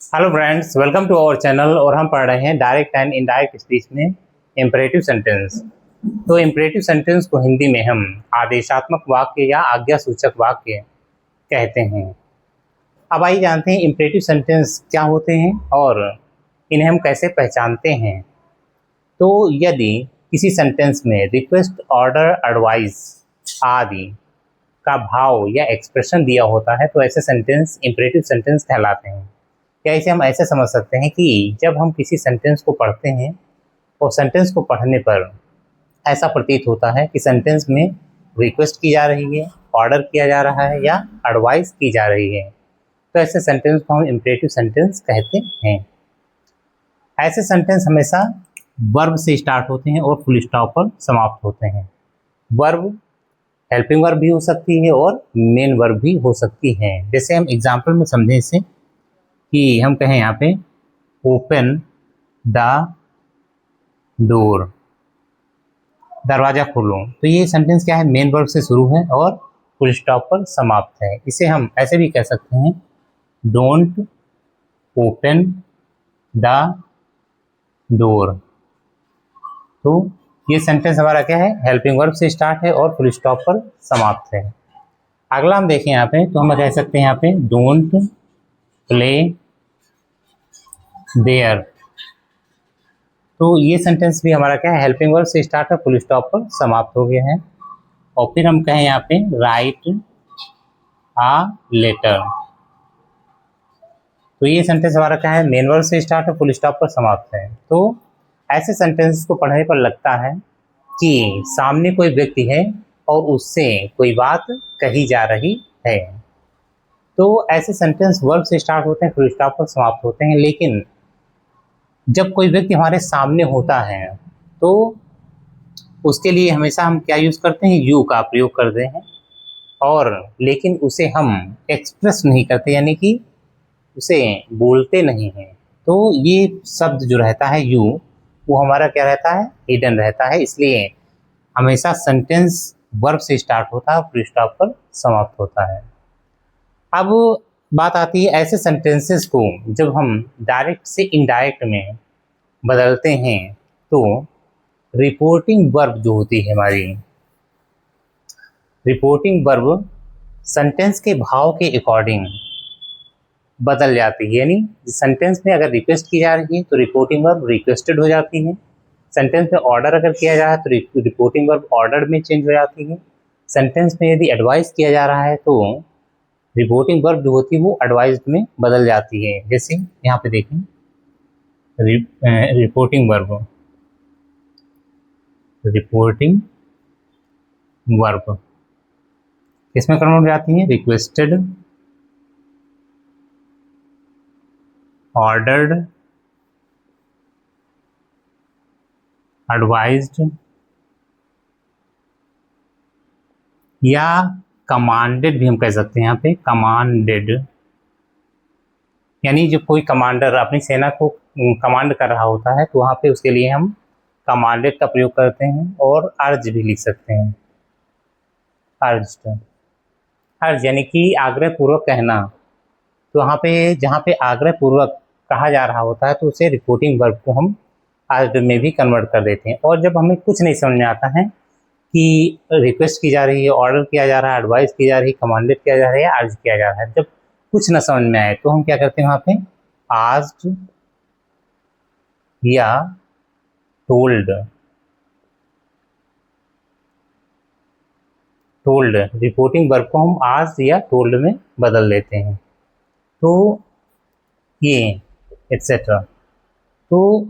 Hello friends, welcome to our channel. और हम पढ़ रहे हैं डायरेक्ट एंड इनडायरेक्ट स्पीच में इम्परेटिव सेंटेंस। तो इम्परेटिव सेंटेंस को हिंदी में हम आदेशात्मक वाक्य या आज्ञा सूचक वाक्य कहते हैं। अब आइए जानते हैं इम्परेटिव सेंटेंस क्या होते हैं और इन्हें हम कैसे पहचानते हैं। तो यदि किसी सेंटेंस में रिक्वेस्ट, ऑर्डर, एडवाइस आदि का भाव या एक्सप्रेशन दिया होता है तो ऐसे सेंटेंस इम्परेटिव सेंटेंस कहलाते हैं। क्या इसे हम ऐसे समझ सकते हैं कि जब हम किसी सेंटेंस को पढ़ते हैं और सेंटेंस को पढ़ने पर ऐसा प्रतीत होता है कि सेंटेंस में रिक्वेस्ट की जा रही है, ऑर्डर किया जा रहा है या एडवाइस की जा रही है, तो ऐसे सेंटेंस को हम इम्परेटिव सेंटेंस कहते हैं। ऐसे सेंटेंस हमेशा वर्ब से स्टार्ट होते हैं और फुल स्टॉप पर समाप्त होते हैं। वर्ब हेल्पिंग वर्ब भी हो सकती है और मेन वर्ब भी हो सकती है। जैसे हम एग्जाम्पल में समझें इसे कि हम कहें यहाँ पे ओपन द डोर, दरवाज़ा खोलो, तो ये सेंटेंस क्या है, मेन वर्ब से शुरू है और फुल स्टॉप पर समाप्त है। इसे हम ऐसे भी कह सकते हैं डोंट ओपन द डोर। तो ये सेंटेंस हमारा क्या है, हेल्पिंग वर्ब से स्टार्ट है और फुल स्टॉप पर समाप्त है। अगला हम देखें यहाँ पे तो हम कह सकते हैं यहाँ पे डोंट प्ले देयर। तो ये सेंटेंस भी हमारा क्या है, हेल्पिंग वर्ब से स्टार्ट है, फुल स्टॉप पर समाप्त हो गया है। और फिर हम कहें यहाँ पे राइट आ लेटर, तो ये सेंटेंस हमारा क्या है, मेन वर्ब से स्टार्ट है, फुल स्टॉप पर समाप्त है। तो ऐसे सेंटेंस को पढ़ने पर लगता है कि सामने कोई व्यक्ति है और उससे कोई बात कही जा रही है। तो ऐसे सेंटेंस वर्ब से स्टार्ट होते हैं, फुल स्टॉप पर समाप्त होते हैं। लेकिन जब कोई व्यक्ति हमारे सामने होता है तो उसके लिए हमेशा हम क्या यूज़ करते हैं, यू का प्रयोग करते हैं। और लेकिन उसे हम एक्सप्रेस नहीं करते, यानी कि उसे बोलते नहीं हैं। तो ये शब्द जो रहता है यू, वो हमारा क्या रहता है, हिडन रहता है। इसलिए हमेशा सेंटेंस वर्ब से स्टार्ट होता है, फुल स्टॉप पर समाप्त होता है। अब बात आती है ऐसे सेंटेंसेस को जब हम डायरेक्ट से इनडायरेक्ट में बदलते हैं तो रिपोर्टिंग वर्ब जो होती है हमारी, रिपोर्टिंग वर्ब सेंटेंस के भाव के अकॉर्डिंग बदल जाती है। यानी सेंटेंस में अगर रिक्वेस्ट की जा रही है तो रिपोर्टिंग वर्ब रिक्वेस्टेड हो जाती है। सेंटेंस में ऑर्डर अगर किया जा रहा है तो रिपोर्टिंग वर्ब ऑर्डर में चेंज हो जाती है। सेंटेंस में यदि एडवाइस किया जा रहा है तो रिपोर्टिंग वर्ब जो होती है वो एडवाइस में बदल जाती है। जैसे यहाँ पे देखें रिपोर्टिंग वर्ब, रिपोर्टिंग वर्ब किसमें कन्वर्ट हो जाती है, रिक्वेस्टेड, ऑर्डर्ड, एडवाइज्ड या कमांडेड भी हम कह सकते हैं। यहाँ पे कमांडेड, यानी जब कोई कमांडर अपनी सेना को कमांड कर रहा होता है तो वहाँ पे उसके लिए हम कमांडेड का प्रयोग करते हैं। और अर्ज भी लिख सकते हैं, अर्ज्ड, अर्ज यानी कि आग्रह पूर्वक कहना। तो वहाँ पे जहाँ पे आग्रह पूर्वक कहा जा रहा होता है तो उसे रिपोर्टिंग वर्ब को हम अर्ज में भी कन्वर्ट कर देते हैं। और जब हमें कुछ नहीं समझ में आता है कि रिक्वेस्ट की जा रही है, ऑर्डर किया जा रहा है, एडवाइस की जा रही है, कमांडेड किया जा रहा है या अर्ज किया जा रहा है, जब कुछ न समझ में आए तो हम क्या करते हैं, वहाँ पे आस्क्ड या टोल्ड, टोल्ड रिपोर्टिंग वर्ब को हम आस्क्ड या टोल्ड में बदल देते हैं। तो ये एटसेट्रा, तो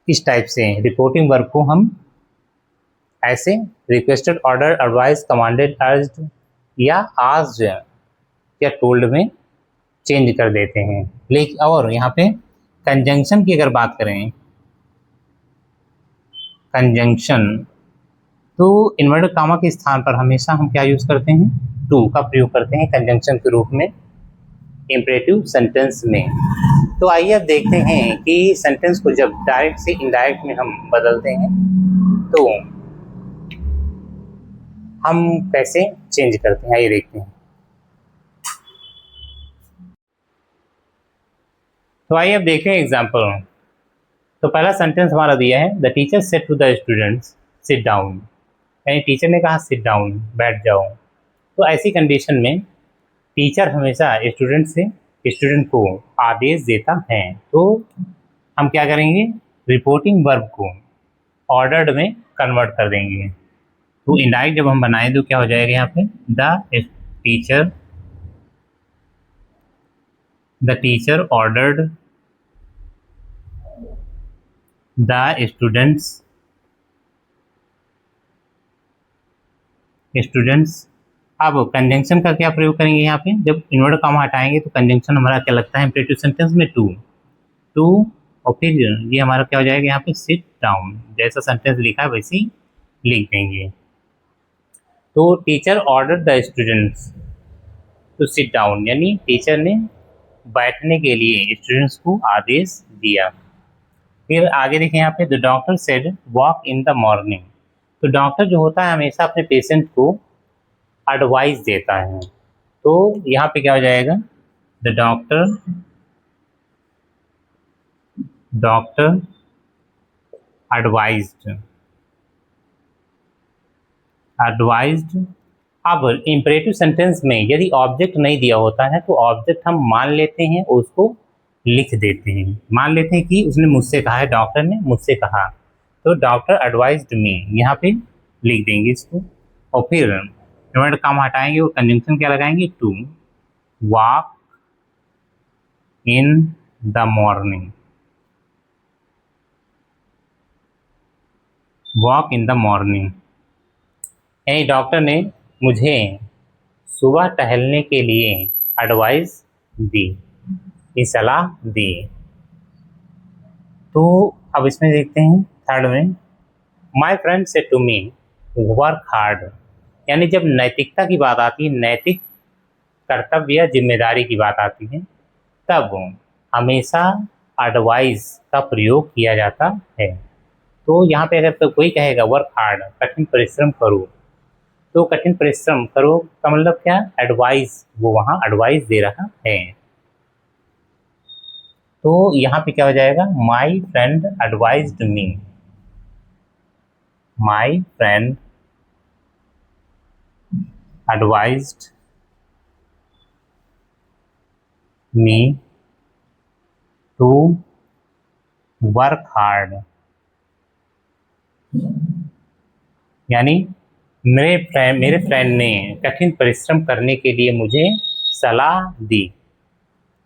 इस टाइप से रिपोर्टिंग वर्ब को हम ऐसे requested, order, advice, commanded, urged या आस्क्ड या टोल्ड में चेंज कर देते हैं। लेकिन और यहाँ पे कंजंक्शन की अगर बात करें, कंजंक्शन, तो इन्वर्टेड कामा के स्थान पर हमेशा हम क्या यूज़ करते हैं, टू का प्रयोग करते हैं कंजंक्शन के रूप में इम्परेटिव सेंटेंस में। तो आइए अब देखते हैं कि सेंटेंस को जब डायरेक्ट से इनडायरेक्ट में हम बदलते हैं तो हम कैसे चेंज करते हैं, आइए देखते हैं। तो आइए अब देखें एग्जाम्पल। तो पहला सेंटेंस हमारा दिया है, the teacher said to the students sit down, यानी टीचर ने कहा सिट डाउन, बैठ जाओ। तो ऐसी कंडीशन में टीचर हमेशा स्टूडेंट को आदेश देता है। तो हम क्या करेंगे, रिपोर्टिंग वर्ब को ऑर्डर्ड में कन्वर्ट कर देंगे। तो इनडायरेक्ट जब हम बनाएं तो क्या हो जाएगा यहाँ पे, the teacher ordered the students. अब कंजंक्शन का क्या प्रयोग करेंगे यहाँ पे, जब इन्वर्ट कॉमा हटाएंगे तो कंजंक्शन हमारा क्या लगता है इंपरेटिव सेंटेंस में, टू, और फिर ये हमारा क्या हो जाएगा यहाँ पे, सिट डाउन। जैसा सेंटेंस लिखा है वैसे ही लिख देंगे। तो teacher order the students to sit down, यानी टीचर ने बैठने के लिए स्टूडेंट्स को आदेश दिया। फिर आगे देखें यहाँ पे, the doctor said walk in the morning. तो डॉक्टर जो होता है हमेशा अपने पेशेंट को एडवाइस देता है। तो यहाँ पे क्या हो जाएगा, द डॉक्टर एडवाइज्ड। अब इम्परेटिव सेंटेंस में यदि ऑब्जेक्ट नहीं दिया होता है तो ऑब्जेक्ट हम मान लेते हैं और उसको लिख देते हैं। मान लेते हैं कि उसने मुझसे कहा है, डॉक्टर ने मुझसे कहा, तो डॉक्टर एडवाइज्ड मी, यहाँ पे लिख देंगे इसको। और फिर इन्वर्ट काम हटाएंगे और कंजंक्शन क्या लगाएंगे, to walk in the morning, walk in the morning, यानी डॉक्टर ने मुझे सुबह टहलने के लिए एडवाइस दी, ये सलाह दी। तो अब इसमें देखते हैं थर्ड में, my friend said to me work hard, यानी जब नैतिकता की बात आती है, नैतिक कर्तव्य या जिम्मेदारी की बात आती है, तब हमेशा एडवाइस का प्रयोग किया जाता है। तो यहाँ पे अगर तो कोई कहेगा वर्क हार्ड, कठिन परिश्रम करो, तो कठिन परिश्रम करो का मतलब क्या, एडवाइस, वो वहाँ एडवाइस दे रहा है। तो यहाँ पे क्या हो जाएगा, my friend advised me, my friend advised me to work hard, यानी मेरे फ्रेंड ने कठिन परिश्रम करने के लिए मुझे सलाह दी।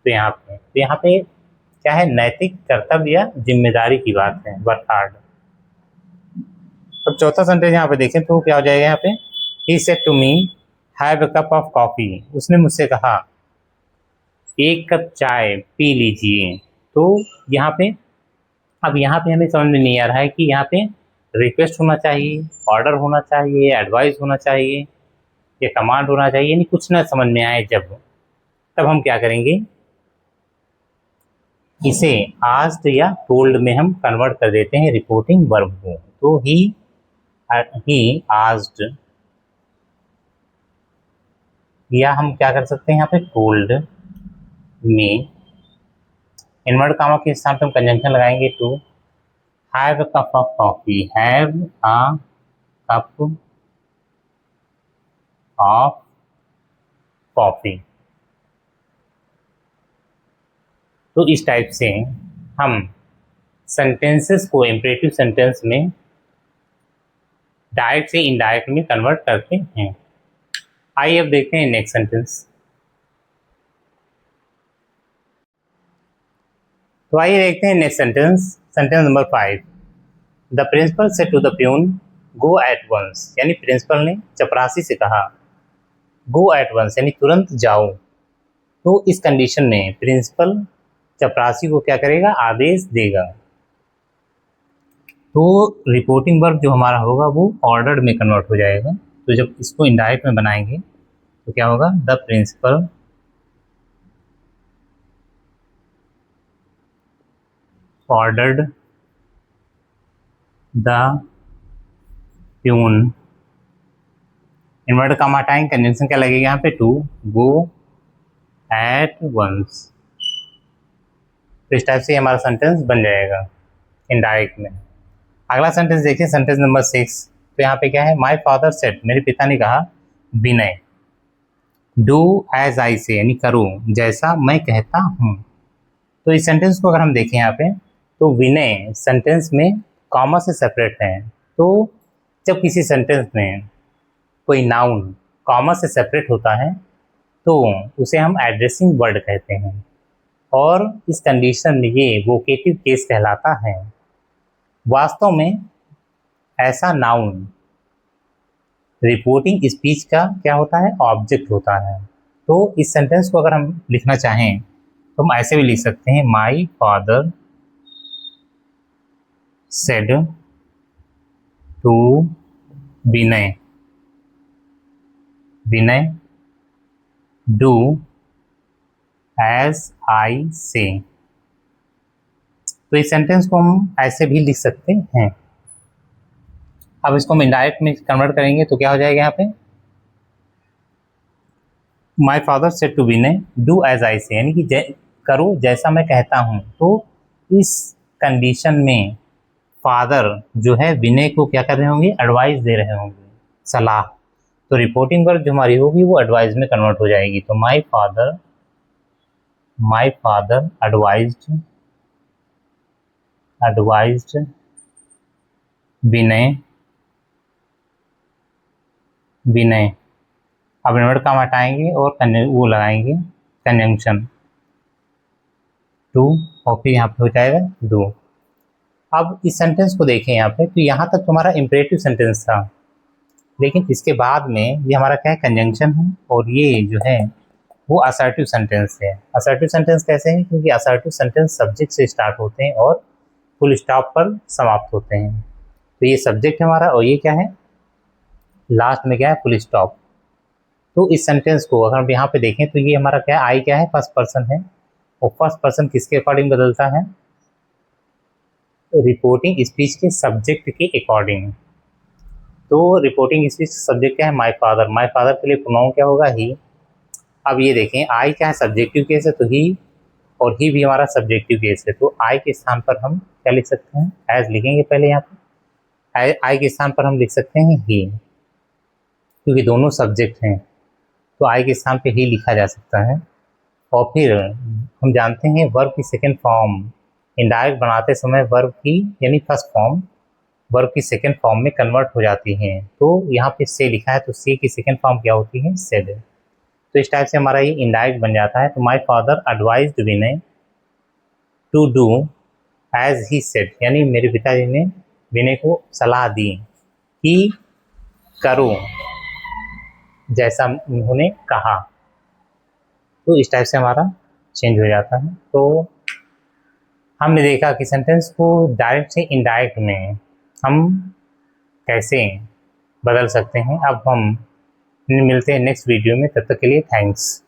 तो यहाँ पे क्या है, नैतिक कर्तव्य या जिम्मेदारी की बात है, वर्क हार्ड। अब चौथा सेंटेंस यहाँ पे देखें तो क्या हो जाएगा, यहाँ पे ही said to me have a cup of coffee, उसने मुझसे कहा एक कप चाय पी लीजिए। तो यहाँ पे अब यहाँ पे हमें समझ में नहीं आ रहा है कि यहाँ पे रिक्वेस्ट होना चाहिए, ऑर्डर होना चाहिए, एडवाइस होना चाहिए या कमांड होना चाहिए, यानी कुछ ना समझ में आए जब, तब हम क्या करेंगे, इसे आस्क्ड या टोल्ड में हम कन्वर्ट कर देते हैं रिपोर्टिंग वर्ब को। तो ही आस्क्ड, या हम क्या कर सकते हैं यहाँ पे, टोल्ड मी, इन्वर्ट कामा के स्थान पे हम कंजंक्शन लगाएंगे to, have a cup of coffee, have a cup of coffee. तो इस टाइप से हम सेंटेंसेस को इम्परेटिव सेंटेंस में डायरेक्ट से इनडायरेक्ट में कन्वर्ट करते हैं। आइए अब देखते हैं नेक्स्ट सेंटेंस। तो आइए देखते हैं next sentence, sentence number 5। The principal said to the peon go at once, यानी प्रिंसिपल ने चपरासी से कहा गो एट वंस, यानी तुरंत जाओ। तो इस कंडीशन में प्रिंसिपल चपरासी को क्या करेगा, आदेश देगा। तो रिपोर्टिंग वर्ब जो हमारा होगा वो ऑर्डर्ड में कन्वर्ट हो जाएगा। तो जब इसको इनडायरेक्ट में बनाएंगे तो क्या होगा, the principal ordered the peon, inverted commas हटाएंगे, कंजंक्शन क्या लगेगा यहाँ पे, टू गो एट वंस। तो इस टाइप से हमारा सेंटेंस बन जाएगा इनडायरेक्ट में। अगला सेंटेंस देखिए, सेंटेंस नंबर 6। तो यहाँ पे क्या है, माई फादर सेड, मेरे पिता ने कहा, विनय, डू एज आई से, यानी करो जैसा मैं कहता हूँ। तो इस सेंटेंस को अगर हम देखें यहाँ पे, तो विनय सेंटेंस में कॉमा से सेपरेट है। तो जब किसी सेंटेंस में कोई नाउन कॉमा से सेपरेट होता है तो उसे हम एड्रेसिंग वर्ड कहते हैं, और इस कंडीशन में ये वोकेटिव केस कहलाता है। वास्तव में ऐसा नाउन रिपोर्टिंग स्पीच का क्या होता है, ऑब्जेक्ट होता है। तो इस सेंटेंस को अगर हम लिखना चाहें तो हम ऐसे भी लिख सकते हैं, my father said to Vinay, Vinay do as I say. तो इस सेंटेंस को हम ऐसे भी लिख सकते हैं। अब इसको हम इनडायरेक्ट में कन्वर्ट करेंगे तो क्या हो जाएगा यहाँ पे, my father said to Vinay do as I say, यानी कि करो जैसा मैं कहता हूँ। तो इस कंडीशन में फादर जो है विनय को क्या कर रहे होंगे, एडवाइस दे रहे होंगे, सलाह। तो रिपोर्टिंग वर्ड जो हमारी होगी वो एडवाइस में कन्वर्ट हो जाएगी। तो माई फादर एडवाइज्ड विनय। अब इन्वर्ट काम हटाएंगे और वो लगाएंगे कंजंक्शन टू, और फिर यहाँ पे हो जाएगा डू। अब इस सेंटेंस को देखें यहाँ पे, तो यहाँ तक तुम्हारा इम्परेटिव सेंटेंस था, लेकिन इसके बाद में ये हमारा क्या है, कंजंक्शन है, और ये जो है वो असर्टिव सेंटेंस है। असर्टिव सेंटेंस कैसे है, क्योंकि असर्टिव सेंटेंस सब्जेक्ट से स्टार्ट होते हैं और फुल स्टॉप पर समाप्त होते हैं। तो ये सब्जेक्ट है हमारा, और ये क्या है, लास्ट में क्या है, फुल स्टॉप। तो इस सेंटेंस को अगर हम यहाँ पे देखें तो ये हमारा क्या है, आई क्या है, फर्स्ट पर्सन है, और फर्स्ट पर्सन किसके अकॉर्डिंग बदलता है, रिपोर्टिंग स्पीच के सब्जेक्ट के अकॉर्डिंग। तो रिपोर्टिंग स्पीच सब्जेक्ट क्या है, माय फादर। माय फादर के लिए प्रोनाउन क्या होगा, ही। अब ये देखें, आई क्या है, सब्जेक्टिव केस है, तो ही, और ही भी हमारा सब्जेक्टिव केस है। तो आई के स्थान पर हम क्या लिख सकते हैं, एज लिखेंगे पहले यहाँ पे, आई के स्थान पर हम लिख सकते हैं ही, क्योंकि दोनों सब्जेक्ट हैं। तो आई के स्थान पे ही लिखा जा सकता है। और फिर हम जानते हैं वर्ब की सेकंड फॉर्म इनडायरेक्ट बनाते समय वर्ब की, यानी फर्स्ट फॉर्म वर्ब की सेकंड फॉर्म में कन्वर्ट हो जाती हैं। तो यहाँ पे से लिखा है, तो से की सेकंड फॉर्म क्या होती है, सेड। तो इस टाइप से हमारा ये इनडायरेक्ट बन जाता है। तो my father advised Vinay to do as he said, यानी मेरे पिताजी ने विनय को सलाह दी कि करो जैसा उन्होंने कहा। तो इस टाइप से हमारा चेंज हो जाता है। तो हमने देखा कि सेंटेंस को डायरेक्ट से इनडायरेक्ट में हम कैसे बदल सकते हैं। अब हम मिलते हैं नेक्स्ट वीडियो में, तब तक के लिए थैंक्स।